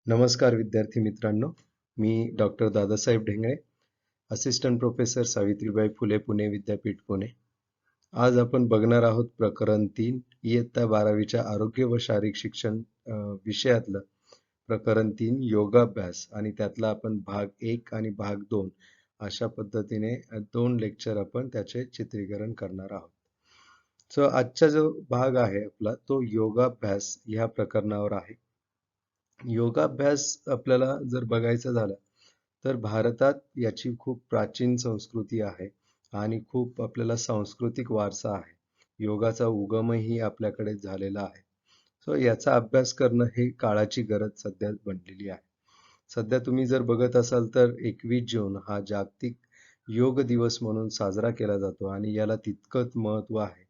नमस्कार विद्यार्थी मित्रांनो, मी doctor Dadasaheb Dhengale, assistant professor Savitribai Phule Pune Vidyapeeth Pune. आज आपण बघणार आहोत प्रकरण 3 इयत्ता 12वीच्या आरोग्य व शारीरिक शिक्षण विषयातलं प्रकरण 3 योगाभ्यास आणि त्यातला आपण भाग 1 आणि भाग 2 अशा पद्धतीने 2 लेक्चर आपण त्याचे चित्रीकरण करणार आहोत. सो आजचा जो भाग आहे आपला तो योगाभ्यास ह्या प्रकरणावर आहे. योगाभ्यास आपल्याला जर बघायचं झालं तर भारतात याची खूप प्राचीन संस्कृती आहे आणि खूप आपल्याला सांस्कृतिक वारसा आहे. योगाचा उगमही आपल्याकडे झालेला आहे. सो याचा अभ्यास करणं हे काळाची गरज सध्या बनलेली आहे. सध्या तुम्ही जर बघत असाल तर 21 जून हा जागतिक योग दिवस म्हणून साजरा केला जातो आणि याला तितकंच महत्त्व आहे.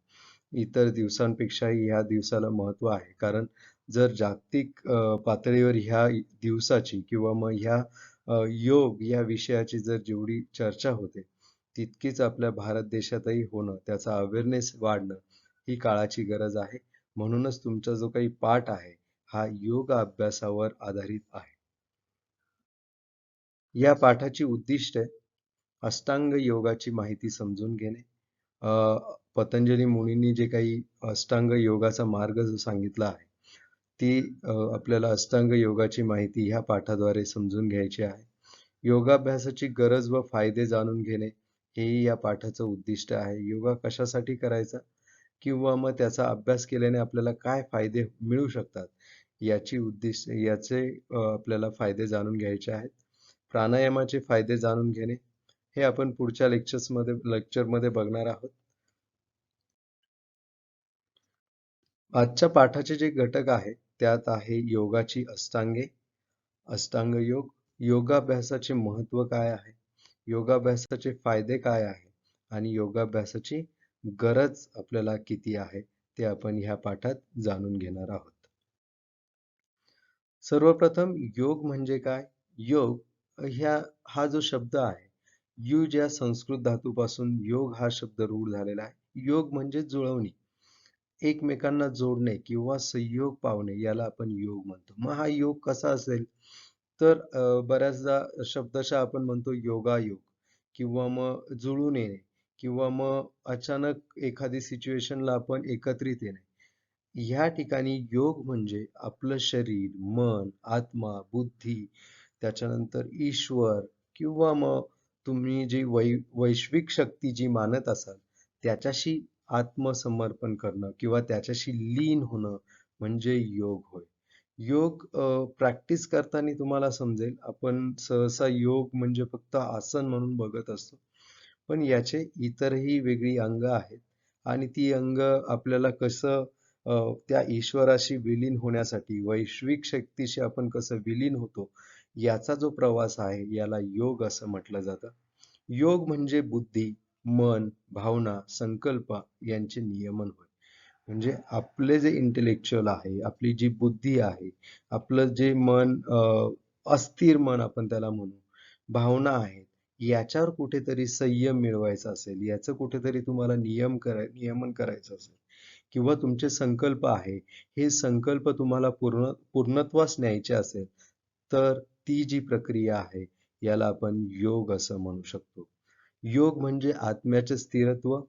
इतर दिवसांपेक्षाही ह्या दिवसाला महत्त्व आहे. कारण जर जागतिक पातळीवर ह्या दिवसाची किंवा मग ह्या योग या विषयाची जर जेवढी चर्चा होते, तितकीच आपल्या भारत देशातही होणं, त्याचा अवेअरनेस वाढणं ही काळाची गरज आहे. म्हणूनच तुमचा जो काही पाठ आहे, हा योग अभ्यासावर आधारित आहे. या पाठाची उद्दिष्टे अष्टांग योगाची माहिती समजून घेणे. पतंजली मुनींनी जे काही अष्टांग योगाचा मार्ग जो सांगितला आहे, ती आपल्याला अष्टांग योगाची माहिती ह्या पाठाद्वारे समजून घ्यायची आहे. योगाभ्यासाची गरज व फायदे जाणून घेणे हेही या पाठाचं उद्दिष्ट आहे. योगा कशासाठी करायचा किंवा मग त्याचा अभ्यास केल्याने आपल्याला काय फायदे मिळू शकतात याचे आपल्याला फायदे जाणून घ्यायचे आहेत. प्राणायामाचे फायदे जाणून घेणे हे आपण पुढच्या लेक्चरमध्ये बघणार आहोत. आजच्या पाठाचे जे घटक आहेत त्यात आहे योगाची अष्टांगे, अष्टांग योग, योगाभ्यासाचे महत्त्व काय आहे, योगाभ्यासाचे फायदे काय आहे आणि योगाभ्यासाची गरज आपल्याला किती आहे ते आपण ह्या पाठात जाणून घेणार आहोत. सर्वप्रथम योग म्हणजे काय? योग हा जो शब्द आहे, युज या संस्कृत धातूपासून योग हा शब्द रूढ झालेला आहे. योग म्हणजे जुळवणी, एकमेकांना जोडणे किंवा संयोग पावणे याला आपण योग म्हणतो. मग हा योग कसा असेल तर बऱ्याचदा शब्दशः आपण म्हणतो योगायोग किंवा मग जुळून येणे किंवा मग अचानक एखादी सिच्युएशनला आपण एकत्रित येणे. ह्या ठिकाणी योग म्हणजे आपलं शरीर, मन, आत्मा, बुद्धी, त्याच्यानंतर ईश्वर किंवा मग तुम्ही जी वैश्विक शक्ती जी मानत असाल त्याच्याशी आत्मसमर्पण करणं किंवा त्याच्याशी लीन होणं म्हणजे योग होय. योग प्रॅक्टिस करताना तुम्हाला समजेल, आपण सहसा योग म्हणजे फक्त आसन म्हणून बघत असतो. पण याचे इतरही वेगळी अंग आहेत आणि ती अंग आपल्याला कसं त्या ईश्वराशी विलीन होण्यासाठी, वैश्विक शक्तीशी आपण कसं विलीन होतो, याचा जो प्रवास आहे, याला योग असं म्हटलं जातं. योग म्हणजे बुद्धी, मन, भावना, संकल्प यांचे नियमन होय. म्हणजे आपले जे इंटेलेक्च्युअल आहे, आपली जी बुद्धी आहे, आपलं जे मन अस्थिर मन आपण त्याला म्हणू, भावना आहेत, याच्यावर कुठेतरी संयम मिळवायचा असेल, याचं कुठेतरी तुम्हाला नियमन करायचं असेल किंवा तुमचे संकल्प आहे, हे संकल्प तुम्हाला पूर्णत्वास न्यायचे असेल, तर ती जी प्रक्रिया आहे, याला आपण योग असं म्हणू शकतो. योग म्हणजे आत्म्याचे स्थिरत्व.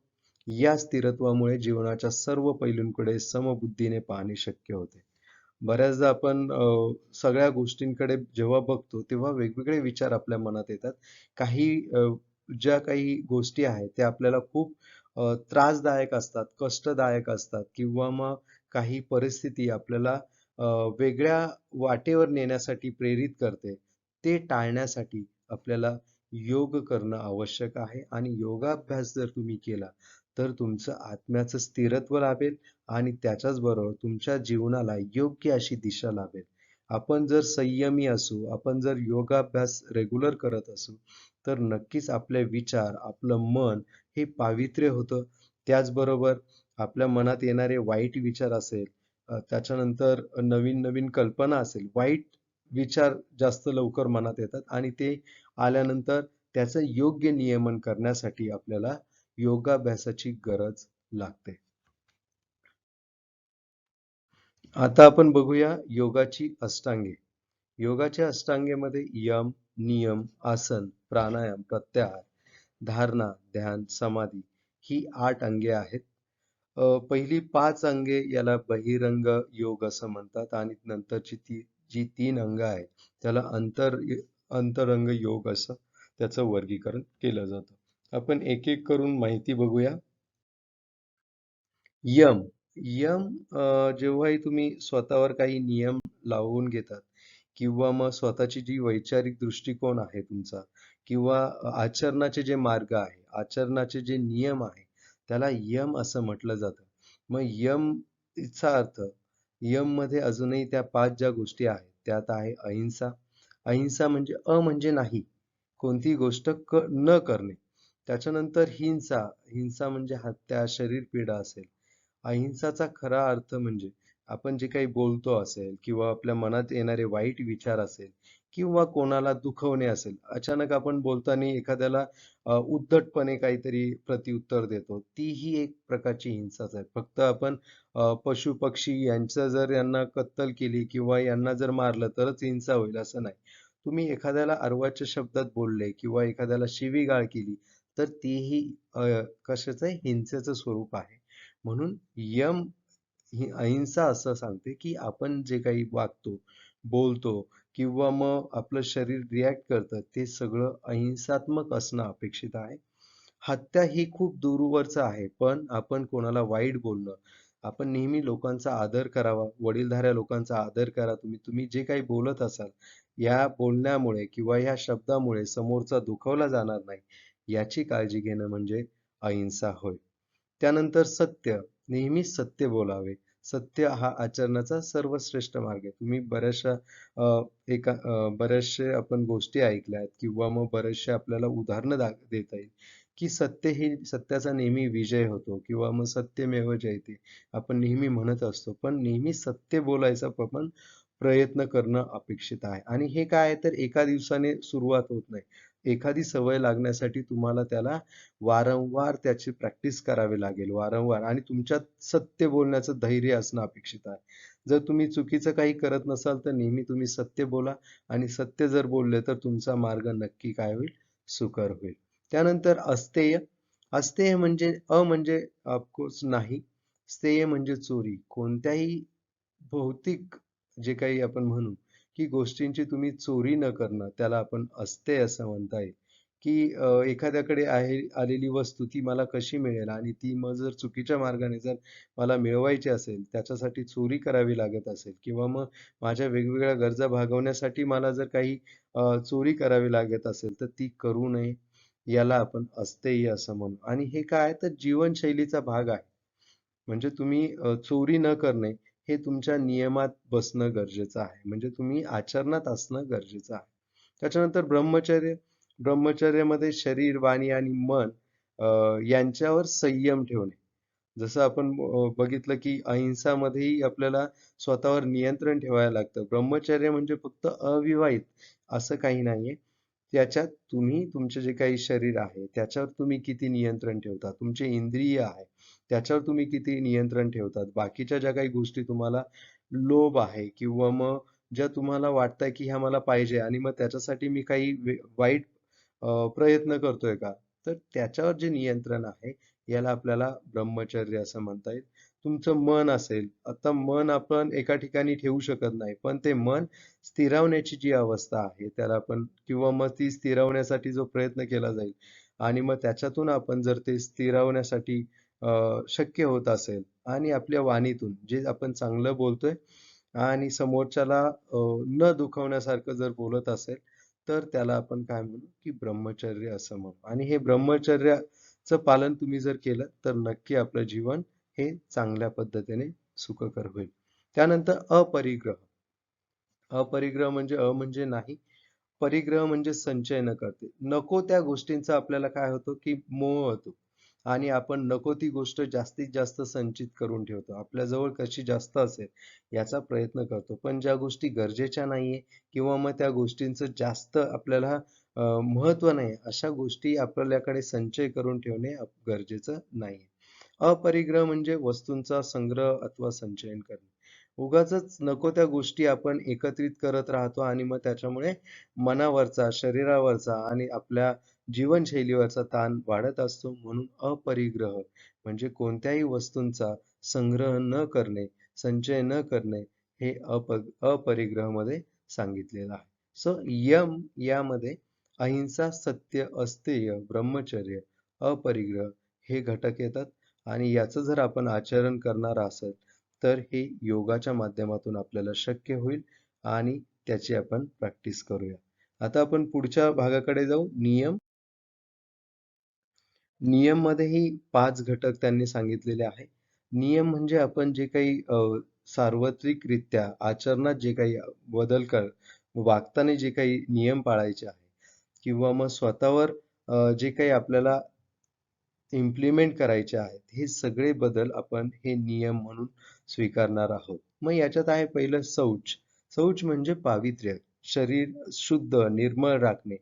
या स्थिरत्वामुळे जीवनाच्या सर्व पैलूंकडे समबुद्धीने पाहणे शक्य होते. बऱ्याचदा आपण सगळ्या गोष्टींकडे जेव्हा बघतो, तेव्हा वेगवेगळे विचार आपल्या मनात येतात. काही ज्या काही गोष्टी आहेत, त्या आपल्याला खूप त्रासदायक असतात, कष्टदायक असतात किंवा मग काही परिस्थिती आपल्याला वेगळ्या वाटेवर नेण्यासाठी प्रेरित करते. ते टाळण्यासाठी आपल्याला योग करणं आवश्यक आहे आणि योगाभ्यास जर तुम्ही केला, तर तुमचं आत्म्याचं स्थिरत्व लाभेल आणि त्याच्याच बरोबर तुमच्या जीवनाला योग्य अशी दिशा लाभेल. आपण जर संयमी असू, आपण जर योगाभ्यास रेग्युलर करत असू, तर नक्कीच आपले विचार, आपलं मन हे पावित्र्य होतं. त्याचबरोबर आपल्या मनात येणारे वाईट विचार असेल, त्याच्यानंतर नवीन-नवीन कल्पना असेल, वाईट विचार जास्त लवकर मनात येतात आणि ते आल्यानंतर त्याचं योग्य नियमन करण्यासाठी आपल्याला योगाभ्यासाची गरज लागते. आता आपण बघूया योगाची अष्टांगे. योगाच्या अष्टांगेमध्ये यम, नियम, आसन, प्राणायाम, प्रत्याहार, धारणा, ध्यान, समाधी ही 8 अंगे आहेत. पहिली 5 अंगे याला बहिरंग योग असं म्हणतात आणि नंतरची जी 3 अंग आहेत त्याला अंतरंग योग असं त्याचं वर्गीकरण केलं जातं. आपण एक-एक करून माहिती बघूया. यम. यम जेव्हाही तुम्ही स्वतःवर काही नियम लावून घेतात किंवा मग स्वतःची जी वैचारिक दृष्टिकोन आहे तुमचा किंवा आचरणाचे जे मार्ग आहे, आचरणाचे जे नियम आहे, त्याला यम असं म्हटलं जातं. मग यमचा अर्थ यममध्ये अजूनही त्या 5 ज्या गोष्टी आहेत, त्यात आहे अहिंसा. अहिंसा म्हणजे म्हणजे नाही. कोणतीही गोष्ट न करणे. त्याच्यानंतर हिंसा. हिंसा म्हणजे हत्या, शरीरपीडा असेल. अहिंसाचा खरा अर्थ म्हणजे आपण जे काही बोलतो असेल किंवा आपल्या मनात येणारे वाईट विचार असेल किंवा कोणाला दुखवणे असेल. अचानक आपण बोलताना एखाद्याला उद्धटपणे काहीतरी प्रत्युत्तर देतो. तीही एक प्रकारची हिंसाच आहे. फक्त आपण पशु-पक्षी यांचं जर यांना कत्तल केली किंवा यांना जर मारलं तरच हिंसा होईल असं नाही. तुम्ही एखाद्याला अर्वाच्य शब्दात बोलले किंवा एखाद्याला शिवीगाळ केली तर तीही कशाचं आहे? हिंसेचं स्वरूप आहे. म्हणून यम ही अहिंसा असं सांगते, की आपण जे काही वागतो, बोलतो किंवा मग आपलं शरीर रिॲक्ट करतं, ते सगळं अहिंसात्मक असणं अपेक्षित आहे. हत्या ही खूप दूरवरचं आहे, पण आपण कोणाला वाईट बोलणं, आपण नेहमी लोकांचा आदर करावा, वडीलधाऱ्या लोकांचा आदर करा तुम्ही. तुम्ही जे काही बोलत असाल, या बोलण्यामुळे किंवा या शब्दामुळे समोरचा दुखावला जाणार नाही, याची काळजी घेणं म्हणजे अहिंसा होय. त्यानंतर सत्य, नेहमी सत्य बोलावे. सत्य हा आचरणाचा सर्वश्रेष्ठ मार्ग आहे. तुम्ही बऱ्याचशा आपण गोष्टी ऐकल्यात किंवा मग बरेचसे आपल्याला उदाहरणं देता येईल, की सत्याचा नेहमी विजय होतो किंवा मग सत्यमेव जयते आपण नेहमी म्हणत असतो. पण नेहमी सत्य बोलायचा आपण प्रयत्न करणं अपेक्षित आहे. आणि हे काय आहे तर एका दिवसाने सुरुवात होत नाही. एखादी सवय लागण्यासाठी तुम्हाला त्याला वारंवार त्याची प्रॅक्टिस करावी लागेल, वारंवार आणि तुमच्यात सत्य बोलण्याचं धैर्य असणं अपेक्षित आहे. जर तुम्ही चुकीचं काही करत नसाल, तर नेहमी तुम्ही सत्य बोला आणि सत्य जर बोलले, तर तुमचा मार्ग नक्की काय होईल? सुकर होईल. त्यानंतर अस्तेय. अस्तेय म्हणजे म्हणजे ऑफकोर्स नाही. स्थेय म्हणजे चोरी. कोणत्याही भौतिक जे काही आपण म्हणू, की गोष्टींची तुम्ही चोरी न करणं, त्याला आपण अस्तेय असं म्हणता येईल. की एखाद्याकडे आलेली वस्तू ती मला कशी मिळेल आणि ती मग जर चुकीच्या मार्गाने जर मला मिळवायची असेल, त्याच्यासाठी चोरी करावी लागत असेल किंवा मग माझ्या वेगवेगळ्या गरजा भागवण्यासाठी मला जर काही चोरी करावी लागत असेल, तर ती करू नये. याला आपण अस्तेय असं म्हणू आणि हे काय आहे तर जीवनशैलीचा भाग आहे. म्हणजे तुम्ही चोरी न करणे हे तुमच्या नियमात बसणं गरजेचं आहे. म्हणजे तुम्ही आचरणात असणं गरजेचं आहे. त्याच्यानंतर ब्रह्मचर्य. ब्रह्मचर्यामध्ये शरीर, वाणी आणि मन यांच्यावर संयम ठेवणे. जसं आपण बघितलं की अहिंसामध्येही आपल्याला स्वतःवर नियंत्रण ठेवायला लागतं. ब्रह्मचर्य म्हणजे फक्त अविवाहित असं काही नाहीये. त्याच्यात तुम्ही तुमचे जे काही शरीर आहे, त्याच्यावर तुम्ही किती नियंत्रण ठेवता. तुमचे इंद्रिय आहे, त्याच्यावर तुम्ही किती नियंत्रण ठेवतात. बाकीच्या ज्या काही गोष्टी तुम्हाला लोभ आहे किंवा मग ज्या तुम्हाला वाटतंय की ह्या मला पाहिजे आणि मग त्याच्यासाठी मी काही वाईट प्रयत्न करतोय का? तर त्याच्यावर जे नियंत्रण आहे, याला आपल्याला ब्रह्मचर्य असं म्हणता येईल. तुमचं मन असेल, आता मन आपण एका ठिकाणी ठेवू शकत नाही, पण ते मन स्थिरावण्याची जी अवस्था आहे, त्याला आपण किंवा मग ती स्थिरावण्यासाठी जो प्रयत्न केला जाईल आणि मग त्याच्यातून आपण जर ते स्थिरावण्यासाठी शक्य होत असेल आणि आपल्या वाणीतून जे आपण चांगलं बोलतोय आणि समोरच्याला न दुखवण्यासारखं जर बोलत असेल, तर त्याला आपण काय म्हणू, की ब्रह्मचर्य असं म्हणू आणि हे ब्रह्मचर्याचं पालन तुम्ही जर केलं, तर नक्की आपलं जीवन हे चांगल्या पद्धतीने सुखकर होईल. त्यानंतर अपरिग्रह. अपरिग्रह म्हणजे म्हणजे नाही. परिग्रह म्हणजे संचय न करते. नको त्या गोष्टींचा आपल्याला काय होतो, की मोह होतो आणि आपण नको ती गोष्ट जास्तीत जास्त संचित करून ठेवतो. आपल्याजवळ कशी जास्त असेल याचा प्रयत्न करतो. पण ज्या गोष्टी गरजेच्या नाहीये किंवा मग त्या गोष्टींचं जास्त आपल्याला महत्त्व नाही, अशा गोष्टी आपल्याकडे संचय करून ठेवणे गरजेचं नाहीये. अपरिग्रह म्हणजे वस्तूंचा संग्रह अथवा संचयन करणे. उगाचच नको त्या गोष्टी आपण एकत्रित करत राहतो आणि मग त्याच्यामुळे मनावरचा, शरीरावरचा आणि आपल्या जीवनशैलीवरचा ताण वाढत असतो. म्हणून अपरिग्रह म्हणजे कोणत्याही वस्तूंचा संग्रह न करणे, संचय न करणे हे अपरिग्रहमध्ये सांगितलेलं आहे. सो यम यामध्ये अहिंसा, सत्य, अस्तेय, ब्रह्मचर्य, अपरिग्रह हे घटक येतात आणि याचं जर आपण आचरण करणार असेल तर हे योगाच्या माध्यमातून आपल्याला शक्य होईल आणि त्याची आपण प्रॅक्टिस करूया. आता आपण पुढच्या भागाकडे जाऊ. नियम. नियममध्येही 5 घटक त्यांनी सांगितलेले आहे. नियम म्हणजे आपण जे काही सार्वत्रिकरित्या आचरणात जे काही बदल वागताना जे काही नियम पाळायचे आहे किंवा मग स्वतःवर जे काही आपल्याला इम्प्लिमेंट करायचे आहेत. हे सगळे बदल आपण हे नियम म्हणून स्वीकारणार आहोत. मग याच्यात आहे पहिलं शौच. शौच म्हणजे पावित्र्य. शरीर शुद्ध, निर्मळ राखणे.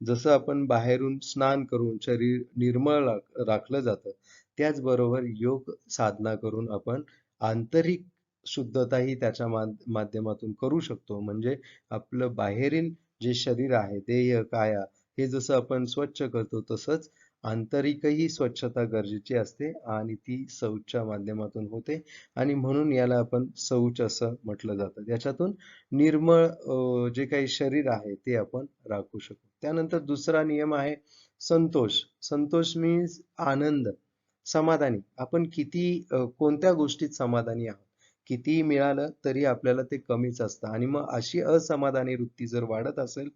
जसं आपण बाहेरून स्नान करून शरीर निर्मळ राखलं जातं, त्याचबरोबर योग साधना करून आपण आंतरिक शुद्धताही त्याच्या माध्यमातून करू शकतो. म्हणजे आपलं बाहेरील जे शरीर आहे, देह, काया हे जसं आपण स्वच्छ करतो तसंच आंतरिकही स्वच्छता गरजेची असते आणि ती शौचच्या माध्यमातून होते आणि म्हणून याला आपण शौच असं म्हटलं जातं. त्याच्यातून निर्मळ जे काही शरीर आहे ते आपण राखू शकतो. त्यानंतर दुसरा नियम आहे संतोष. संतोष मीन्स आनंद, समाधानी. आपण किती कोणत्या गोष्टीत समाधानी आहोत. कितीही मिळालं तरी आपल्याला ते कमीच असतं आणि मग अशी असमाधानी वृत्ती जर वाढत असेल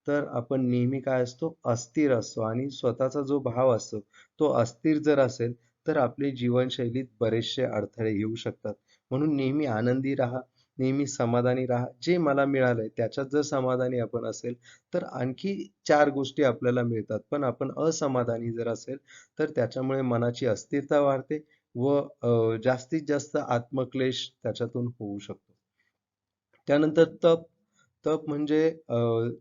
तर आपण नेहमी काय असतो अस्थिर असतो आणि स्वतःचा जो भाव असतो तो अस्थिर जर असेल तर आपली जीवनशैलीत बरेचसे अडथळे येऊ शकतात. म्हणून नेहमी आनंदी राहा, नेहमी समाधानी राहा. जे मला मिळालंय त्याच्यात जर समाधानी आपण असेल तर आणखी 4 गोष्टी आपल्याला मिळतात. पण आपण असमाधानी जर असेल तर त्याच्यामुळे मनाची अस्थिरता वाढते व जास्तीत जास्त आत्मक्लेश त्याच्यातून होऊ शकतो. त्यानंतर तप. तप म्हणजे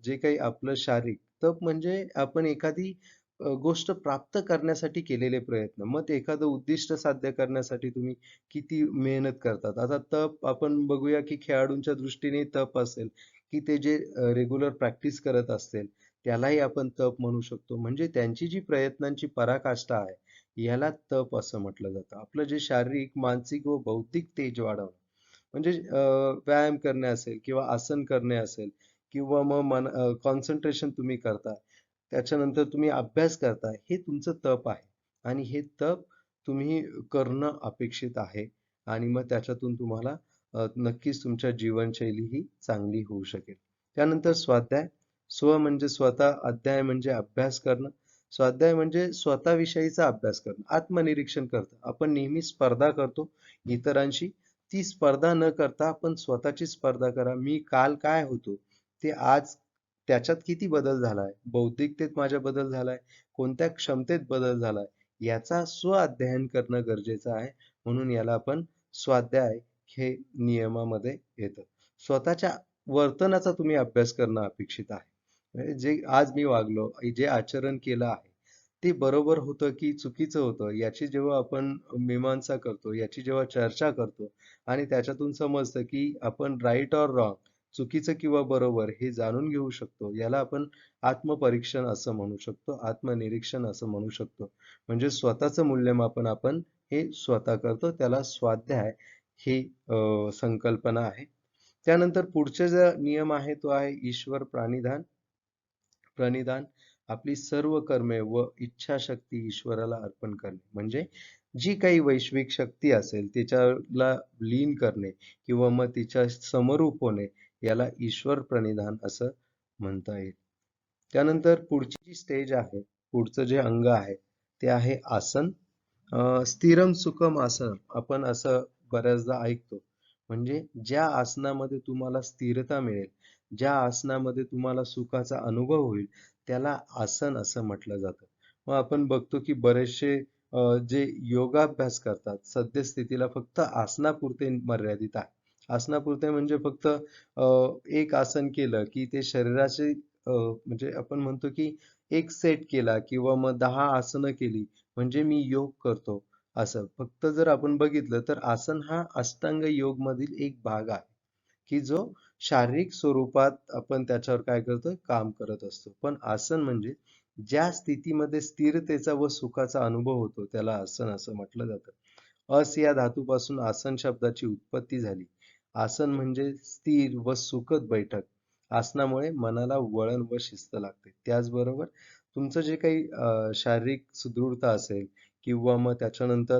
जे काही आपलं शारीरिक तप म्हणजे आपण एखादी गोष्ट प्राप्त करण्यासाठी केलेले प्रयत्न. मग ते एखादं उद्दिष्ट साध्य करण्यासाठी तुम्ही किती मेहनत करतात. आता तप आपण बघूया की खेळाडूंच्या दृष्टीने तप असेल, की ते जे रेग्युलर प्रॅक्टिस करत असतील, त्यालाही आपण तप म्हणू शकतो. म्हणजे त्यांची जी प्रयत्नांची पराकाष्ठा आहे, याला तप असं म्हटलं जातं. आपलं जे शारीरिक, मानसिक व बौद्धिक तेज वाढवणं. म्हणजे व्यायाम करणे असेल किंवा आसन करणे असेल किंवा मग कॉन्सन्ट्रेशन तुम्ही करता. त्याच्यानंतर तुम्ही अभ्यास करताय. हे तुमचं तप आहे आणि हे तप तुम्ही करणं अपेक्षित आहे आणि मग त्याच्यातून तुम्हाला नक्कीच तुमच्या जीवनशैली ही चांगली होऊ शकेल. त्यानंतर स्वाध्याय. स्व म्हणजे स्वतः, अध्याय म्हणजे अभ्यास करणं. स्वाध्याय म्हणजे स्वतःविषयीचा अभ्यास करणं, आत्मनिरीक्षण करतं. आपण नेहमी स्पर्धा करतो इतरांशी. ती स्पर्धा न करता आपण स्वतःची स्पर्धा करा. मी काल काय होतो, ते आज त्याच्यात किती बदल झालाय, बौद्धिकतेत माझ्या बदल झालाय, कोणत्या क्षमतेत बदल झालाय, याचा स्व-अध्ययन करणं गरजेचं आहे. म्हणून याला आपण स्वाध्याय हे नियमामध्ये येतं. स्वतःच्या वर्तनाचा तुम्ही अभ्यास करणं अपेक्षित आहे. म्हणजे जे आज मी वागलो, जे आचरण केलं आहे, ते बरोबर होतं की चुकीचं होतं, याची जेव्हा आपण मीमांसा करतो, याची जेव्हा चर्चा करतो आणि त्याच्यातून समजतं की आपण राइट ऑर रॉंग, चुकीचं किंवा बरोबर हे जाणून घेऊ शकतो. याला आपण आत्मपरीक्षण असं म्हणू शकतो, आत्मनिरीक्षण असं म्हणू शकतो. म्हणजे स्वतःचं मूल्यमापन आपण हे स्वतः करतो. त्याला स्वाध्याय ही संकल्पना आहे. त्यानंतर पुढचे जे नियम आहे तो आहे ईश्वर प्रणिधान. प्रणिधान आपली सर्व कर्मे व इच्छाशक्ती ईश्वराला अर्पण करणे. म्हणजे जी काही वैश्विक शक्ती असेल त्याच्याला लीन करणे किंवा मग तिच्या समरूप होणे याला ईश्वर प्रणिधान असं म्हणता येईल. त्यानंतर पुढची जी स्टेज आहे, पुढचं जे अंग आहे ते आहे आसन. स्थिरम सुखम आसन आपण असं बऱ्याचदा ऐकतो. म्हणजे ज्या आसनामध्ये तुम्हाला स्थिरता मिळेल, ज्या आसनामध्ये तुम्हाला सुखाचा अनुभव होईल, त्याला आसन असं म्हटलं जातं. मग आपण बघतो की बरेचसे जे योगाभ्यास करतात, सद्यस्थितीला फक्त आसनापुरते मर्यादित आहे. आसनापुरते म्हणजे फक्त एक आसन केलं की ते शरीराचे म्हणजे आपण म्हणतो की एक सेट केला किंवा मग 10 आसनं केली म्हणजे मी योग करतो. असं फक्त जर आपण बघितलं तर आसन हा अष्टांग योग मधील एक भाग आहे, की जो शारीरिक स्वरूपात आपण त्याच्यावर काय करतो काम करत असतो. पण आसन म्हणजे ज्या स्थितीमध्ये स्थिरतेचा व सुखाचा अनुभव होतो त्याला आसन असं म्हटलं जातं. अस या धातूपासून आसन शब्दाची उत्पत्ती झाली. आसन म्हणजे स्थिर व सुखद बैठक. आसनामुळे मनाला वळण व शिस्त लागते. त्याचबरोबर तुमचं जे काही शारीरिक सुदृढता असेल किंवा मग त्याच्यानंतर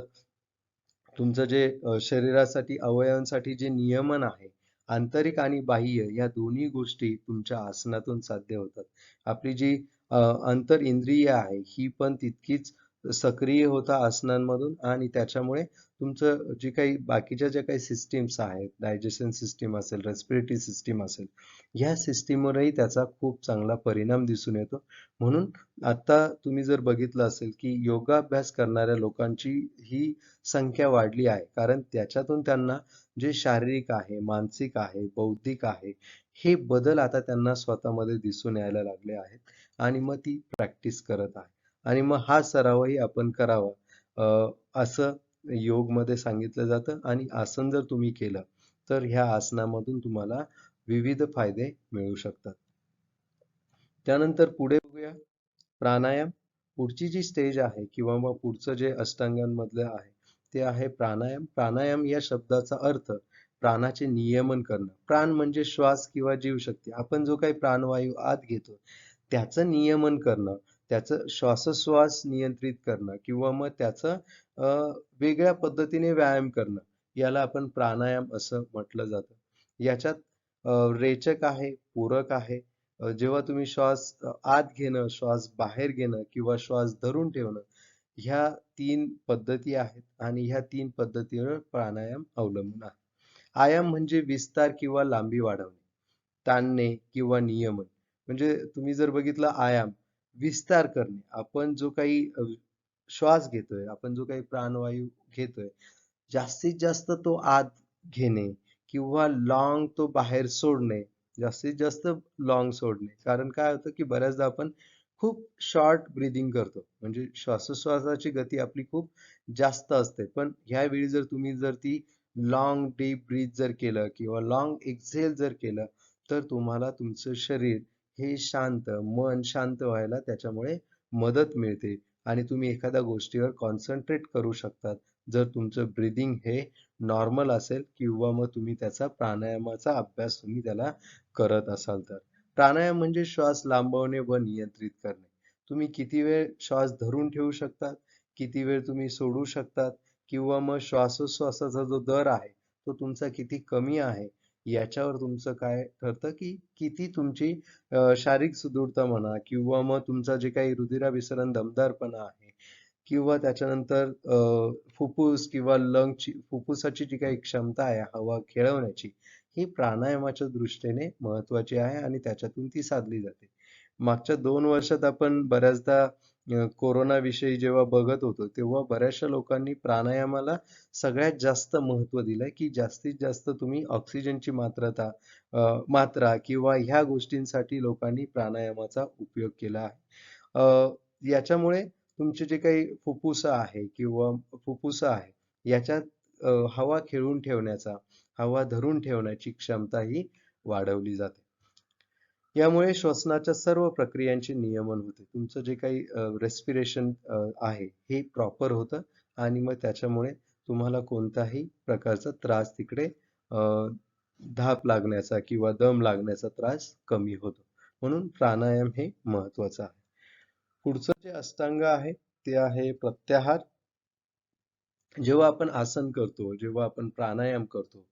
तुमचं जे शरीरासाठी अवयवांसाठी जे नियमन आहे, आंतरिक आणि बाह्य या दोन्ही गोष्टी तुमच्या आसनातून साध्य होतात. आपली जी अ, अंतर इंद्रिय आहे, ही पण तितकीच सक्रिय होतात आसनांमधून आणि त्याच्यामुळे तुमचं जे काही बाकीच्या ज्या काही सिस्टम्स आहेत, डायजेशन सिस्टम असेल, रेस्पिरेटरी सिस्टम असेल, ह्या सिस्टमवरही त्याचा खूप चांगला परिणाम दिसून येतो. म्हणून आता तुम्ही जर बघितलं असेल, की योगाभ्यास करणाऱ्या लोकांची ही संख्या वाढली आहे. कारण त्याच्यातून त्यांना जे शारीरिक आहे, मानसिक आहे, बौद्धिक आहे, हे बदल आता त्यांना स्वतःमध्ये दिसून यायला लागले आहेत आणि मग ती प्रॅक्टिस करत आहे. आणि मग हा सरावही आपण करावा असं योगमध्ये सांगितलं जातं आणि आसन जर तुम्ही केलं, तर ह्या आसनामधून तुम्हाला विविध फायदे मिळू शकतात. त्यानंतर पुढे बघूया प्राणायाम. पुढची जी स्टेज आहे किंवा मग पुढचं जे अष्टांगांमधलं आहे, ते आहे प्राणायाम. प्राणायाम या शब्दाचा अर्थ प्राणाचे नियमन करणं. प्राण म्हणजे श्वास किंवा जीवशक्ती. आपण जो काही प्राणवायू आत घेतो, त्याचं नियमन करणं, त्याचं श्वासोश्वास नियंत्रित करणं किंवा मग त्याचं अ, वेगळ्या पद्धतीने व्यायाम करणं, याला आपण प्राणायाम असं म्हटलं जातं. याच्यात रेचक आहे, पूरक आहे. जेव्हा तुम्ही श्वास आत घेणं, श्वास बाहेर घेणं किंवा श्वास धरून ठेवणं, ह्या 3 पद्धती आहेत आणि ह्या 3 पद्धतीवर प्राणायाम अवलंबून आहे. आयाम म्हणजे विस्तार किंवा लांबी वाढवणे, ताणणे किंवा नियमन. म्हणजे तुम्ही जर बघितलं आयाम, विस्तार करणे. आपण जो काही श्वास घेतोय, आपण जो काही प्राणवायू घेतोय, जास्तीत जास्त तो आत घेणे किंवा लाँग तो बाहेर सोडणे. जास्तीत जास्त लाँग सोडणे. कारण काय होतं, की बऱ्याचदा आपण खूप शॉर्ट ब्रीथिंग करतो. म्हणजे श्वासोश्वासाची गती आपली खूप जास्त असते. पण ह्यावेळी जर तुम्ही जर ती लाँग डीप ब्रीथ जर केलं किंवा लाँग एक्झेल जर केलं, तर तुम्हाला तुमचं शरीर हे शांत, मन शांत व्हायला त्याच्यामुळे मदत मिळते आणि तुम्ही एखाद्या गोष्टीवर कॉन्सन्ट्रेट करू शकतात. जर तुमचं ब्रीथिंग हे नॉर्मल असेल किंवा मग तुम्ही त्याचा प्राणायामाचा अभ्यास तुम्ही त्याला करत असाल तर. प्राणायाम म्हणजे श्वास लांबवणे व नियंत्रित करणे. तुम्ही किती वेळ श्वास धरून ठेवू शकतात, किती वेळ तुम्ही सोडू शकतात किंवा मग श्वासोश्वासाचा जो दर आहे, तो तुमचा किती कमी आहे, याच्यावर तुमचं काय ठरतं, की किती तुमची शारीरिक सुदृढता म्हणा किंवा मग तुमचा जे काही रुधिराभिसरण दमदारपणा आहे किंवा त्याच्यानंतर फुफ्फुस किंवा लंगची फुफ्फुसाची जी काही क्षमता आहे हवा खेळवण्याची, ही प्राणायामाच्या दृष्टीने महत्त्वाची आहे आणि त्याच्यातून ती साधली जाते. मागच्या 2 वर्षात आपण बऱ्याचदा कोरोनाविषयी जेव्हा बघत होतो, तेव्हा बऱ्याचशा लोकांनी प्राणायामाला सगळ्यात जास्त महत्त्व दिलंय, की जास्तीत जास्त तुम्ही ऑक्सिजनची मात्रा किंवा ह्या गोष्टींसाठी लोकांनी प्राणायामाचा उपयोग केला आहे. याच्यामुळे तुमचे जे काही फुफ्फुसं आहे किंवा फुफ्फुसं आहे, याच्यात हवा खेळून ठेवण्याचा, हवा धरून ठेवण्याची क्षमता ही वाढवली जाते. यामुळे श्वसनाच्या सर्व प्रक्रियांचे नियमन होते. तुमचं जे काही रेस्पिरेशन आहे, हे प्रॉपर होतं आणि मग त्याच्यामुळे तुम्हाला कोणताही प्रकारचा त्रास तिकडे अ, धाप लागण्याचा किंवा दम लागण्याचा त्रास कमी होतो. म्हणून प्राणायाम हे महत्त्वाचं आहे. पुढचं जे अष्टांग आहे, ते आहे प्रत्याहार. जेव्हा आपण आसन करतो, जेव्हा आपण प्राणायाम करतो,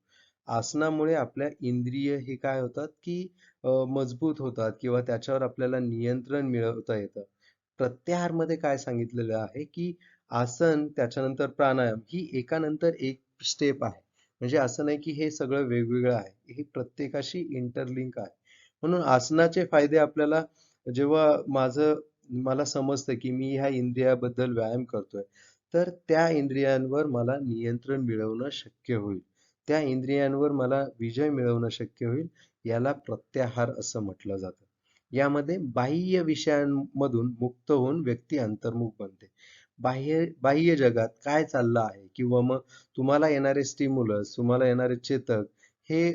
आसनामुळे आपल्या इंद्रिय हे काय होतात, की मजबूत होतात किंवा त्याच्यावर आपल्याला नियंत्रण मिळवता येतं. प्रत्याहारमध्ये काय सांगितलेलं आहे, की आसन त्याच्यानंतर प्राणायाम ही एकानंतर एक स्टेप आहे. म्हणजे असं नाही, की हे सगळं वेगवेगळं आहे. हे प्रत्येकाशी इंटरलिंक आहे. म्हणून आसनाचे फायदे आपल्याला जेव्हा मला समजतं, की मी ह्या इंद्रियाबद्दल व्यायाम करतोय, तर त्या इंद्रियांवर मला नियंत्रण मिळवणं शक्य होईल. त्या इंद्रियांवर मला विजय मिळवणं शक्य होईल. याला प्रत्याहार असं म्हटलं जातं. यामध्ये बाह्य विषयांमधून मुक्त होऊन व्यक्ती अंतर्मुख बनते. बाह्य बाह्य जगात काय चाललं आहे किंवा मग तुम्हाला येणारे स्टिम्युलस, तुम्हाला येणारे चेतक हे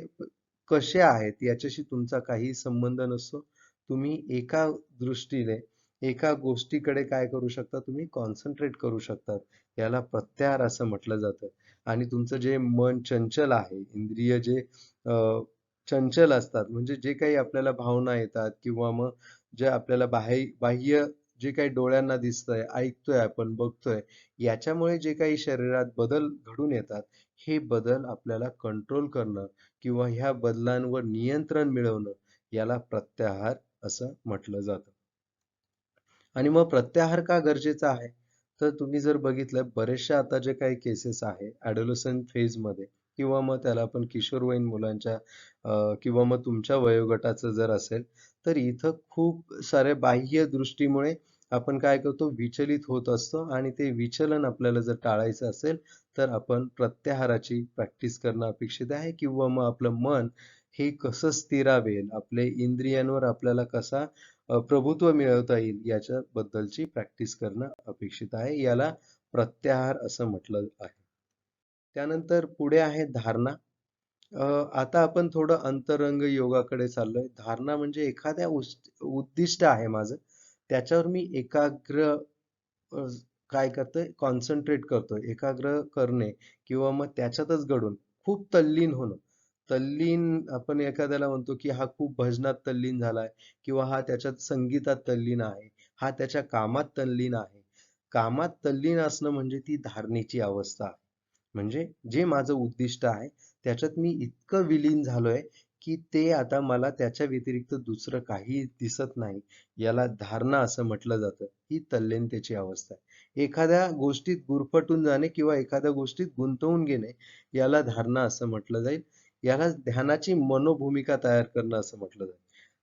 कसे आहेत याच्याशी तुमचा काही संबंध नसतो. तुम्ही एका दृष्टीने एका गोष्टीकडे काय करू शकता, तुम्ही कॉन्सन्ट्रेट करू शकतात. याला प्रत्याहार असं म्हटलं जातं. आणि तुमचं जे मन चंचल आहे, इंद्रिय जे चंचल असतात, म्हणजे जे काही आपल्याला भावना येतात किंवा मग जे आपल्याला बाह्य जे काही डोळ्यांना दिसतंय, ऐकतोय आपण, बघतोय, याच्यामुळे जे काही शरीरात बदल घडून येतात, हे बदल आपल्याला कंट्रोल करणं किंवा ह्या बदलांवर नियंत्रण मिळवणं, याला प्रत्याहार असं म्हटलं जातं. आणि मग प्रत्याहार का गरजेचा आहे? तर तुम्ही जर बघितलं बरेचशा आता जे काही केसेस आहे ॲडोलसंट फेजमध्ये किंवा मग त्याला आपण किशोरवयीन मुलांच्या किंवा मग तुमच्या वयोगटाचं जर असेल, तर इथं खूप साऱ्या बाह्य दृष्टीमुळे आपण काय करतो विचलित होत असतो आणि ते विचलन आपल्याला जर टाळायचं असेल, तर आपण प्रत्याहाराची प्रॅक्टिस करणं अपेक्षित आहे किंवा मग आपलं मन हे कसं स्थिरावेल, आपले इंद्रियांवर आपल्याला कसा प्रभुत्व मिळवता येईल याच्याबद्दलची प्रॅक्टिस करणं अपेक्षित आहे. याला प्रत्याहार असं म्हटलं आहे. त्यानंतर पुढे आहे धारणा. अ, आता आपण थोडं अंतरंग योगाकडे चाललोय. धारणा म्हणजे एखाद्या उद्दिष्ट आहे माझं. त्याच्यावर मी एकाग्र अ, काय करतोय कॉन्सन्ट्रेट करतोय. एकाग्र करणे किंवा मग त्याच्यातच गढून खूप तल्लीन होणं. तल्लीन आपण एखाद्याला म्हणतो, की हा खूप भजनात तल्लीन झालाय किंवा हा त्याच्यात संगीतात तल्लीन आहे. हा त्याच्या कामात तल्लीन आहे. कामात तल्लीन असणं म्हणजे ती धारणेची अवस्था आहे. म्हणजे जे माझं उद्दिष्ट आहे, त्याच्यात मी इतकं विलीन झालोय, की ते आता मला त्याच्या व्यतिरिक्त दुसरं काहीही दिसत नाही. याला धारणा असं म्हटलं जातं. ही तल्लीनतेची अवस्था आहे. एखाद्या गोष्टीत गुरफटून जाणे किंवा एखाद्या गोष्टीत गुंतवून घेणे, याला धारणा असं म्हटलं जाईल. याला ध्यानाची मनोभूमिका तयार करणं असं म्हटलं जाईल.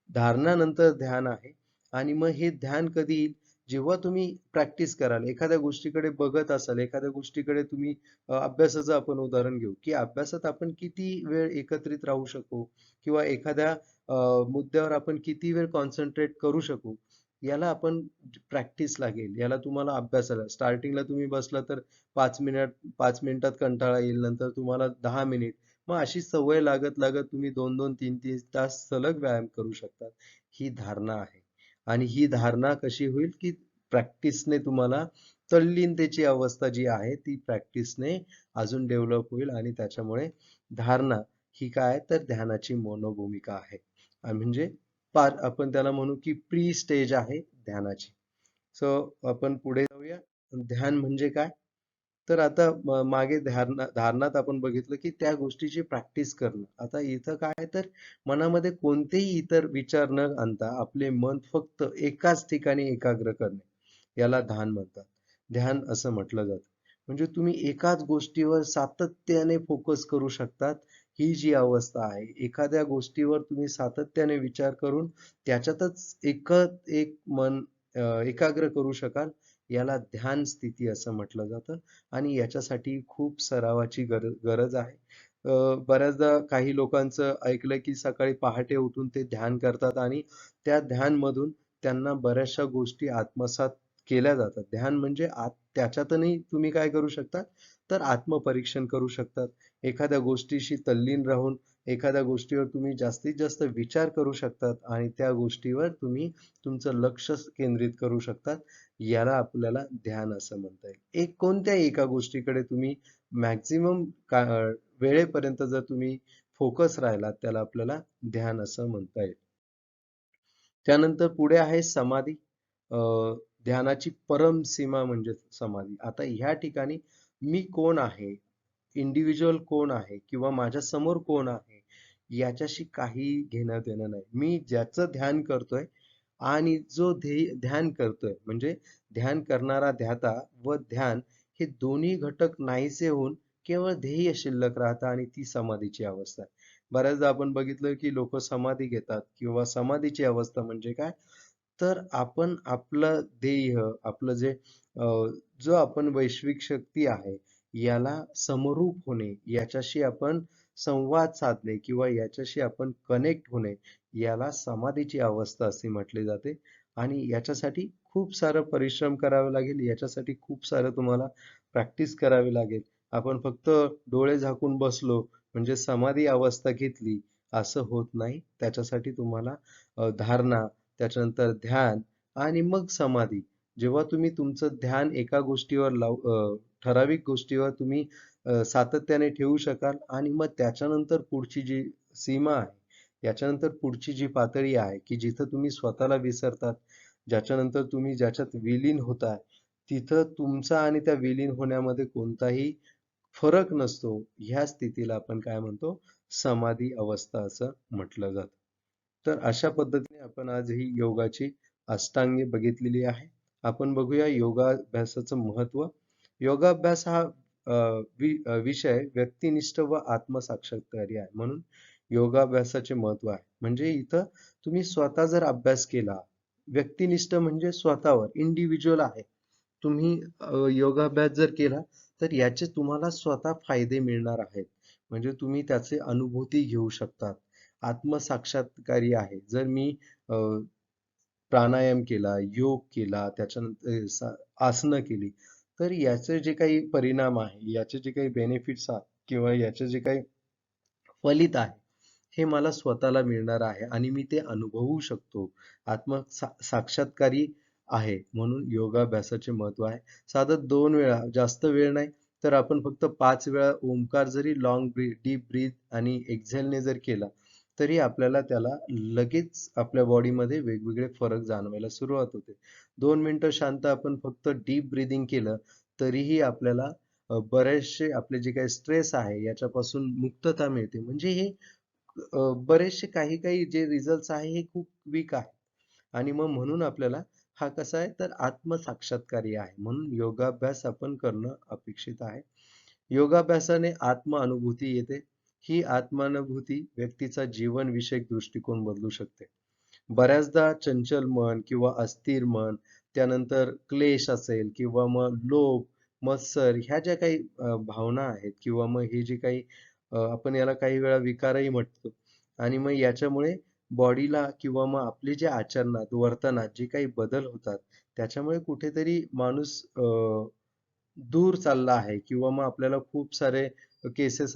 धारणानंतर ध्यान आहे आणि मग हे ध्यान कधी येईल? जेव्हा तुम्ही प्रॅक्टिस कराल, एखाद्या गोष्टीकडे बघत असाल, एखाद्या गोष्टीकडे तुम्ही अभ्यासाचं आपण उदाहरण घेऊ, की अभ्यासात आपण किती वेळ एकत्रित राहू शकू किंवा एखाद्या मुद्द्यावर आपण किती वेळ कॉन्सन्ट्रेट करू शकू, याला आपण प्रॅक्टिस लागेल. याला तुम्हाला अभ्यासाला स्टार्टिंगला तुम्ही बसला तर 5 मिनिटात कंटाळा येईल, नंतर तुम्हाला 10 मिनिट. मग अशी सवय लागत लागत तुम्ही 2-2, 3-3 तास सलग व्यायाम करू शकता. ही धारणा आहे. आणि ही धारणा कशी होईल, की प्रॅक्टिसने तुम्हाला तल्लीनतेची अवस्था जी आहे, ती प्रॅक्टिसने अजून डेव्हलप होईल आणि त्याच्यामुळे धारणा ही काय तर ध्यानाची मनोभूमिका आहे. म्हणजे आपण त्याला म्हणू, की प्री स्टेज आहे ध्यानाची. सो आपण पुढे जाऊया. ध्यान म्हणजे काय? तर आता मागे धारणात आपण बघितलं, की त्या गोष्टीची प्रॅक्टिस करणं. आता इथं काय आहे तर मनामध्ये कोणतेही इतर विचार न आणता आपले मन फक्त एकाच ठिकाणी एकाग्र करणे. याला ध्यान म्हणतात. ध्यान असं म्हटलं जातं. म्हणजे तुम्ही एकाच गोष्टीवर सातत्याने फोकस करू शकतात. ही जी अवस्था आहे, एखाद्या गोष्टीवर तुम्ही सातत्याने विचार करून त्याच्यातच एक मन एकाग्र करू शकाल. याला ध्यान स्थिती असं म्हटलं जातं आणि याच्यासाठी खूप सरावाची गरज आहे. बऱ्याचदा काही लोकांचं ऐकलंय की सकाळी पहाटे उठून ते ध्यान करतात आणि त्या ध्यानमधून त्यांना बऱ्याचशा गोष्टी आत्मसात केल्या जातात. ध्यान म्हणजे त्याच्यातही तुम्ही काय करू शकता, तर आत्मपरीक्षण करू शकतात. एखाद्या गोष्टीशी तल्लीन राहून एखाद्या गोष्टीवर तुम्ही जास्तीत जास्त विचार करू शकतात आणि त्या गोष्टीवर तुम्ही तुमचं लक्ष केंद्रित करू शकतात. याला आपल्याला ध्यान असं म्हणता येईल. कोणत्याही एका गोष्टीकडे तुम्ही मॅक्सिमम वेळेपर्यंत जर तुम्ही फोकस राहिलात, त्याला आपल्याला ध्यान असं म्हणता येईल. त्यानंतर पुढे आहे समाधी. अ, ध्यानाची परम सीमा म्हणजे समाधी. आता ह्या ठिकाणी मी कोण आहे, इंडिव्हिज्युअल कोण आहे किंवा माझ्या समोर कोण आहे, याच्याशी काही घेणं देणं नाही. मी ज्याचं ध्यान करतोय आणि जो ध्यान करतोय म्हणजे ध्यान करणारा ध्याता व ध्यान हे दोन्ही घटक नाहीसे होऊन केवळ ध्येय शिल्लक राहतं आणि ती समाधीची अवस्था आहे. बऱ्याचदा आपण बघितलं की लोक समाधी घेतात किंवा समाधीची अवस्था म्हणजे काय? तर आपण आपलं ध्येय, आपलं जे अ, जो आपण वैश्विक शक्ती आहे, याला समरूप होणे, याच्याशी आपण संवाद साधणे किंवा याच्याशी आपण कनेक्ट होणे, याला समाधीची अवस्था असे म्हटले जाते आणि याच्यासाठी खूप सारं परिश्रम करावे लागेल. याच्यासाठी खूप सारं तुम्हाला प्रॅक्टिस करावी लागेल. आपण फक्त डोळे झाकून बसलो म्हणजे समाधी अवस्था घेतली असं होत नाही. त्याच्यासाठी तुम्हाला धारणा, त्याच्यानंतर ध्यान आणि मग समाधी. जेव्हा तुम्ही तुमचं ध्यान एका गोष्टीवर ठराविक गोष्टीवर तुम्ही सातत्याने ठेवू शकाल आणि मग त्याच्यानंतर पुढची जी सीमा आहे, याच्यानंतर पुढची जी पातळी आहे, की जिथं तुम्ही स्वतःला विसरतात, ज्याच्यानंतर तुम्ही ज्याच्यात विलीन होताय, तिथं तुमचा आणि त्या विलीन होण्यामध्ये कोणताही फरक नसतो. ह्या स्थितीला आपण काय म्हणतो? समाधी अवस्था असं म्हटलं जातं. तर अशा पद्धतीने आपण आज ही योगाची अष्टांगे बघितलेली आहे. आपण बघूया योगाभ्यासाचं महत्त्व. योगाभ्यास हा विषय व्यक्तिनिष्ठ व आत्मसाक्षात्कारी आहे. म्हणून योगाभ्यासाचे महत्त्व आहे. म्हणजे इथं तुम्ही स्वतः जर अभ्यास केला, व्यक्तिनिष्ठ म्हणजे स्वतःवर इंडिव्हिज्युअल आहे. तुम्ही योगाभ्यास जर केला, तर याचे तुम्हाला स्वतः फायदे मिळणार आहेत. म्हणजे तुम्ही त्याचे अनुभूती घेऊ शकतात. आत्मसाक्षात्कारी आहे. जर मी अ, प्राणायाम केला, योग केला, त्याच्यानंतर आसनं केली, तर याचे जे काही परिणाम आहे, याचे जे काही बेनिफिट्स आहेत किंवा याचे जे काही फलित आहे, हे मला स्वतःला मिळणार आहे आणि मी ते अनुभवू शकतो. साक्षात्कारी आहे म्हणून योगाभ्यासाचे महत्त्व आहे. साधारण 2 वेळा, जास्त वेळ नाही, तर आपण फक्त 5 वेळा ओंकार जरी डीप ब्रीथ आणि एक्झेलने जर केला, तरी आपल्याला त्याला लगेच आपल्या बॉडीमध्ये वेगवेगळे फरक जाणवायला सुरुवात होते. 2 मिनिटं शांत आपण फक्त डीप ब्रीथिंग केलं, तरीही आपल्याला बरेचसे आपले जे काही स्ट्रेस आहे याच्यापासून मुक्तता मिळते. म्हणजे हे बरेचसे काही-काही जे रिझल्ट्स आहे हे खूप वीक आहे. आणि मग म्हणून आपल्याला हा कसा आहे तर आत्मसाक्षात्कारी आहे. म्हणून योगाभ्यास आपण करणं अपेक्षित आहे. योगाभ्यासाने आत्म-अनुभूती येते. ही आत्मानुभूती व्यक्तीचा जीवनविषयक दृष्टिकोन बदलू शकते. बऱ्याचदा चंचल मन किंवा अस्थिर मन, त्यानंतर क्लेश असेल किंवा मग लोभ, मत्सर ह्या ज्या काही भावना आहेत किंवा मग हे जे काही आपण याला काही वेळा विकारही म्हणतो आणि मग याच्यामुळे बॉडीला किंवा मग आपले जे आचरणात, वर्तनात जे काही बदल होतात, त्याच्यामुळे कुठेतरी माणूस दूर चालला आहे किंवा मग आपल्याला खूप सारे केसेस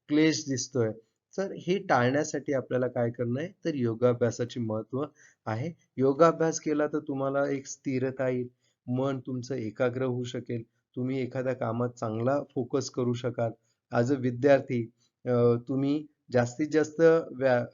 क्लेश दिसतोय. तर हे टाळण्यासाठी आपल्याला काय करणं आहे, तर योगाभ्यासाचे महत्त्व आहे. योगाभ्यास केला तर तुम्हाला एक स्थिरता येईल. मन तुमचं एकाग्र होऊ शकेल. तुम्ही एखाद्या कामात चांगला फोकस करू शकाल. ॲज अ विद्यार्थी तुम्ही जास्तीत जास्त व्या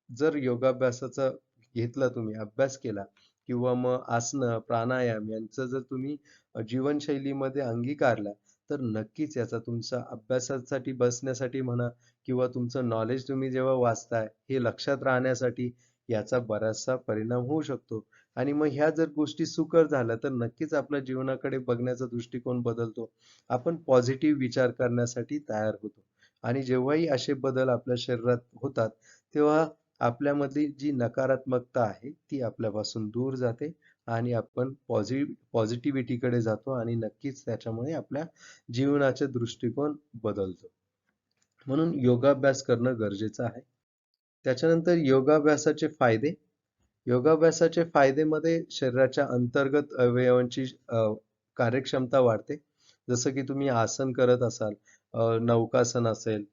जर योगाभ्यासाचा घेतला तुम्ही, अभ्यास केला किंवा मग आसनं, प्राणायाम यांचं जर तुम्ही जीवनशैलीमध्ये अंगीकारला, तर नक्कीच याचा तुमचा अभ्यासासाठी बसण्यासाठी म्हणा किंवा तुमचं नॉलेज तुम्ही जेव्हा वाचताय, हे लक्षात राहण्यासाठी याचा बराचसा परिणाम होऊ शकतो. आणि मग ह्या जर गोष्टी सुकर झाल्या, तर नक्कीच आपल्या जीवनाकडे बघण्याचा दृष्टिकोन बदलतो. आपण पॉझिटिव्ह विचार करण्यासाठी तयार होतो. आणि जेव्हाही असे बदल आपल्या शरीरात होतात, तेव्हा आपल्यामधली जी नकारात्मकता आहे ती आपल्यापासून दूर जाते आणि आपण पॉझिटिव्हिटीकडे जातो आणि नक्कीच त्याच्यामुळे आपल्या जीवनाचे दृष्टिकोन बदलतो. म्हणून योगाभ्यास करणं गरजेचं आहे. त्याच्यानंतर योगाभ्यासाचे फायदे. योगाभ्यासाचे फायदेमध्ये शरीराच्या अंतर्गत अवयवांची कार्यक्षमता वाढते. जसं की तुम्ही आसन करत असाल, नौकासन असेल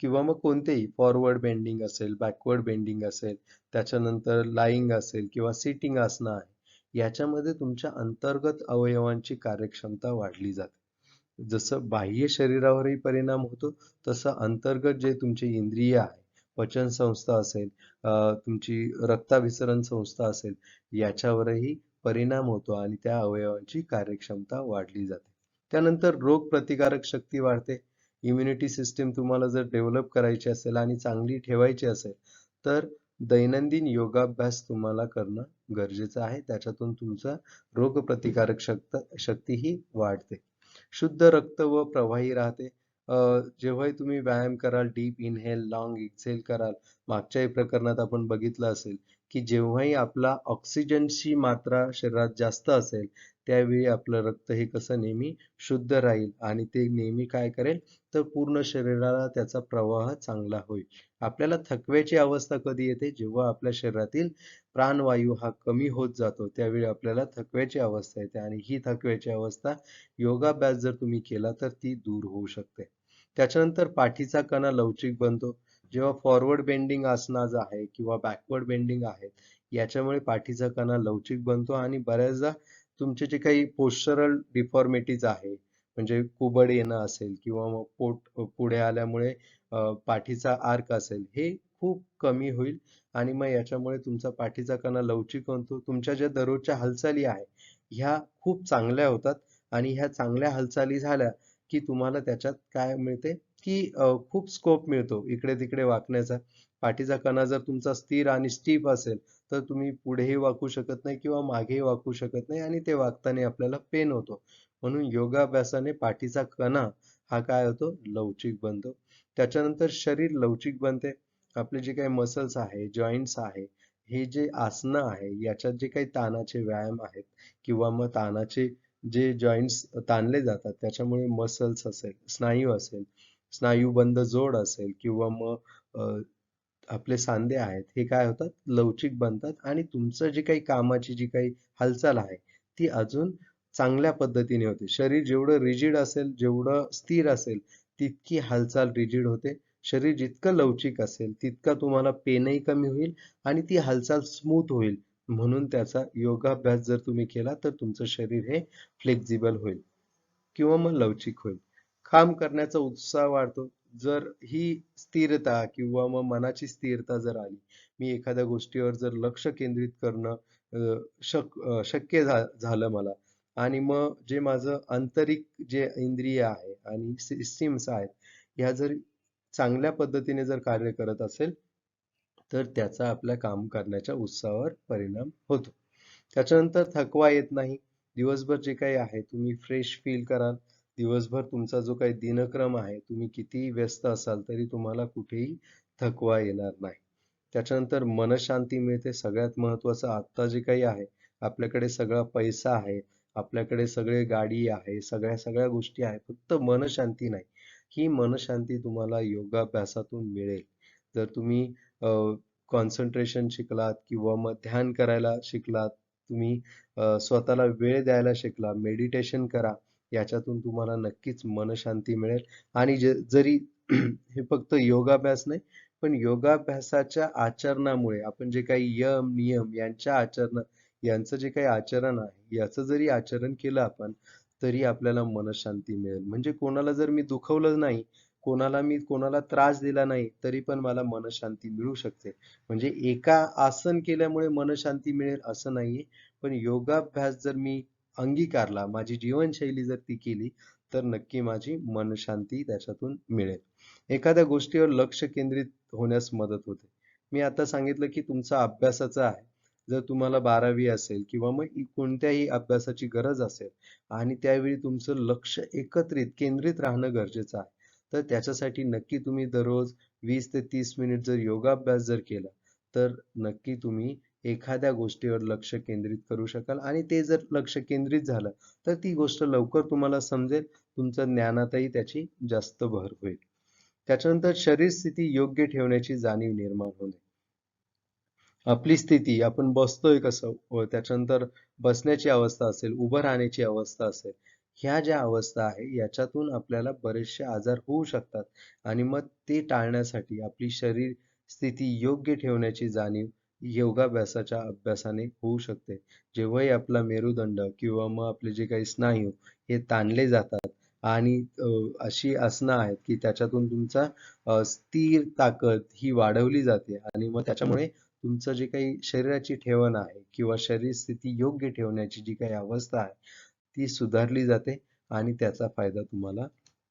किंवा मग कोणतेही फॉरवर्ड बेंडिंग असेल, बॅकवर्ड बेंडिंग असेल, त्याच्यानंतर लाइंग असेल किंवा सिटिंग आसनं आहे. याच्यामध्ये तुमच्या अंतर्गत अवयवांची कार्यक्षमता वाढली जाते. जसं बाह्य शरीरावरही परिणाम होतो, तसं अंतर्गत जे तुमचे इंद्रिय आहे, पचन संस्था असेल, तुमची रक्ताभिसरण संस्था असेल, याच्यावरही परिणाम होतो आणि त्या अवयवांची कार्यक्षमता वाढली जाते. त्यानंतर रोगप्रतिकारक शक्ती वाढते. इम्युनिटी सिस्टीम तुम्हाला जर डेव्हलप करायची असेल आणि चांगली ठेवायची असेल, तर दैनंदिन योगाभ्यास तुम्हाला करणं गरजेचं आहे. त्याच्यातून तुमचा रोगप्रतिकारक शक्तीही वाढते. शुद्ध रक्त व प्रवाही राहते. जेव्हाही तुम्ही व्यायाम कराल, डीप इनहेल, लाँग एक्झेल कराल, मागच्याही प्रकरणात आपण बघितलं असेल, की जेव्हाही आपला ऑक्सिजनची मात्रा शरीरात जास्त असेल, त्यावेळी आपलं रक्त हे कसं नेहमी शुद्ध राहील आणि ते नेहमी काय करेल, तर पूर्ण शरीराला त्याचा प्रवाह चांगला होईल. आपल्याला थकव्याची अवस्था कधी येते? जेव्हा आपल्या शरीरातील प्राणवायू हा कमी होत जातो, त्यावेळी आपल्याला थकव्याची अवस्था येते आणि ही थकव्याची अवस्था योगाभ्यास जर तुम्ही केला, तर ती दूर होऊ शकते. त्याच्यानंतर पाठीचा कणा लवचिक बनतो. जेव्हा फॉरवर्ड बेंडिंग आसनाज आहे किंवा बॅकवर्ड बेंडिंग आहे, याच्यामुळे पाठीचा कणा लवचिक बनतो आणि बऱ्याचदा तुमचे जे काही पोश्चरल डिफॉर्मिटीज आहे, म्हणजे कुबड येणं असेल किंवा मग पोट पुढे आल्यामुळे पाठीचा आर्क असेल, हे खूप कमी होईल आणि मग याच्यामुळे तुमचा पाठीचा कणा लवचिक बनतो. तुमच्या ज्या दररोजच्या हालचाली आहे, ह्या खूप चांगल्या होतात आणि ह्या चांगल्या हालचाली झाल्या, की तुम्हाला त्याच्यात काय मिळते, की खूप स्कोप मिळतो इकडे-तिकडे वाकण्याचा. पाठीचा कणा जर तुमचा स्थिर आणि स्टिफ असेल, तर तुम्ही पुढेही वाकू शकत नाही किंवा मागेही वाकू शकत नाही आणि ते वाकताना आपल्याला पेन होतो. म्हणून योगाभ्यासाने पाठीचा कणा हा काय होतो, लवचिक बनतो. त्याच्यानंतर शरीर लवचिक बनते. आपले जे काही मसल्स आहे, जॉइंट्स आहे, हे जे आसनं आहे, याच्यात जे काही ताणाचे व्यायाम आहेत किंवा मग ताणाचे जे जॉइंट्स ताणले जातात, त्याच्यामुळे मसल्स असेल, स्नायू असेल, स्नायूबंध जोड असेल किंवा मग आपले सांधे आहेत, हे काय होतात, लवचिक बनतात आणि तुमचं जे काही कामाची जी काही हालचाल आहे, ती अजून चांगल्या पद्धतीने होते. शरीर जेवढं रिजिड असेल, जेवढं स्थिर असेल, तितकी हालचाल रिजिड होते. शरीर जितकं लवचिक असेल, तितका तुम्हाला पेनही कमी होईल आणि ती हालचाल स्मूथ होईल. म्हणून त्याचा योगाभ्यास जर तुम्ही केला, तर तुमचं शरीर हे फ्लेक्सिबल होईल. किंवा मग लवचिक होईल. काम करण्याचा उत्साह वाढतो. जर ही स्थिरता किंवा मग मनाची स्थिरता जर आली, मी एखाद्या गोष्टीवर जर लक्ष केंद्रित करणं शक्य झालं मला आणि मग जे माझं आंतरिक जे इंद्रिय आहे आणि सिस्टम्स आहेत, ह्या जर चांगल्या पद्धतीने जर कार्य करत असेल, तर त्याचा आपल्या काम करण्याच्या उत्साहावर परिणाम होतो. त्याच्यानंतर थकवा येत नाही. दिवसभर जे काही आहे तुम्ही फ्रेश फील कराल. दिवसभर तुमचा जो काही दिनक्रम आहे, तुम्ही कितीही व्यस्त असाल तरी तुम्हाला कुठेही थकवा येणार नाही. त्याच्यानंतर मनःशांती मिळते. सगळ्यात महत्त्वाचं आत्ता जे काही आहे, आपल्याकडे सगळा पैसा आहे, आपल्याकडे सगळे गाडी आहे, सगळ्या गोष्टी आहेत. फक्त मनःशांती नाही. ही मनःशांती तुम्हाला योगाभ्यासातून मिळेल. जर तुम्ही कॉन्सन्ट्रेशन शिकलात किंवा मग ध्यान करायला शिकलात, तुम्ही स्वतःला वेळ द्यायला शिकला, मेडिटेशन करा. याच्यातून तुम्हाला नक्कीच मनःशांती मिळेल आणि जरी हे फक्त योगाभ्यास नाही, पण योगाभ्यासाच्या आचरणामुळे आपण जे काही यम, नियम यांचं जे काही आचरण आहे, याचं जरी आचरण केलं आपण, तरी आपल्याला मनःशांती मिळेल. म्हणजे कोणाला जर मी दुखवलं नाही, कोणाला त्रास दिला नाही, तरी पण मला मनःशांती मिळू शकते. म्हणजे एका आसन केल्यामुळे मनःशांती मिळेल असं नाहीये. पण योगाभ्यास जर मी अंगीकारला, माझी जीवनशैली जर ती केली, तर नक्की माझी मनःशांती त्याच्यातून मिळेल. एखाद्या गोष्टीवर लक्ष केंद्रित होण्यास मदत होते. मी आता सांगितलं की तुमचा अभ्यासाचा आहे. जर तुम्हाला 12वी असेल किंवा मग कोणत्याही अभ्यासाची गरज असेल आणि त्यावेळी तुमचं लक्ष एकत्रित, केंद्रित राहणं गरजेचं आहे. तर त्याच्यासाठी नक्की तुम्ही दररोज 20 ते 30 मिनिट जर योगाभ्यास जर केला, तर नक्की तुम्ही एखाद्या गोष्टीवर लक्ष केंद्रित करू शकाल आणि ते जर लक्ष केंद्रित झालं, तर ती गोष्ट लवकर तुम्हाला समजेल. तुमच्या ज्ञानातही त्याची जास्त भर होईल. त्याच्यानंतर शरीर स्थिती योग्य ठेवण्याची जाणीव निर्माण होणे. आपली स्थिती आपण बसतोय कसं व त्याच्यानंतर बसण्याची अवस्था असेल, उभं राहण्याची अवस्था असेल. ह्या ज्या अवस्था आहे याच्यातून आपल्याला बरेचसे आजार होऊ शकतात आणि मग ते टाळण्यासाठी आपली शरीर स्थिती योग्य ठेवण्याची जाणीव योगाभ्यासाच्या अभ्यासाने होऊ शकते. जेव्हाही आपला मेरुदंड किंवा मग आपले जे काही स्नायू हे ताणले जातात आणि अशी आसनं आहेत की त्याच्यातून तुमचा स्थिर ताकद ही वाढवली जाते आणि मग त्याच्यामुळे तुमचं जे काही शरीराची ठेवण आहे किंवा शरीर स्थिती योग्य ठेवण्याची जी काही अवस्था आहे ती सुधारली जाते आणि त्याचा फायदा तुम्हाला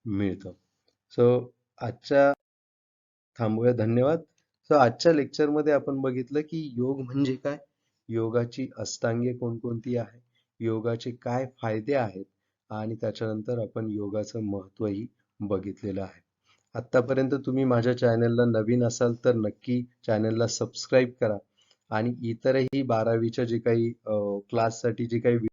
मिळतो. सो आजच्या थांबूया. धन्यवाद. सो आजच्या लेक्चरमध्ये आपण बघितलं की योग म्हणजे काय, योगाची अष्टांगे कोणकोणती आहे, योगाचे काय फायदे आहेत आणि त्याच्यानंतर आपण योगाचं महत्त्वही बघितलेलं आहे. आत्तापर्यंत तुम्ही माझ्या चॅनलला नवीन असाल तर नक्की चॅनलला सबस्क्राईब करा आणि इतरही 12वीच्या जे काही क्लाससाठी जे काही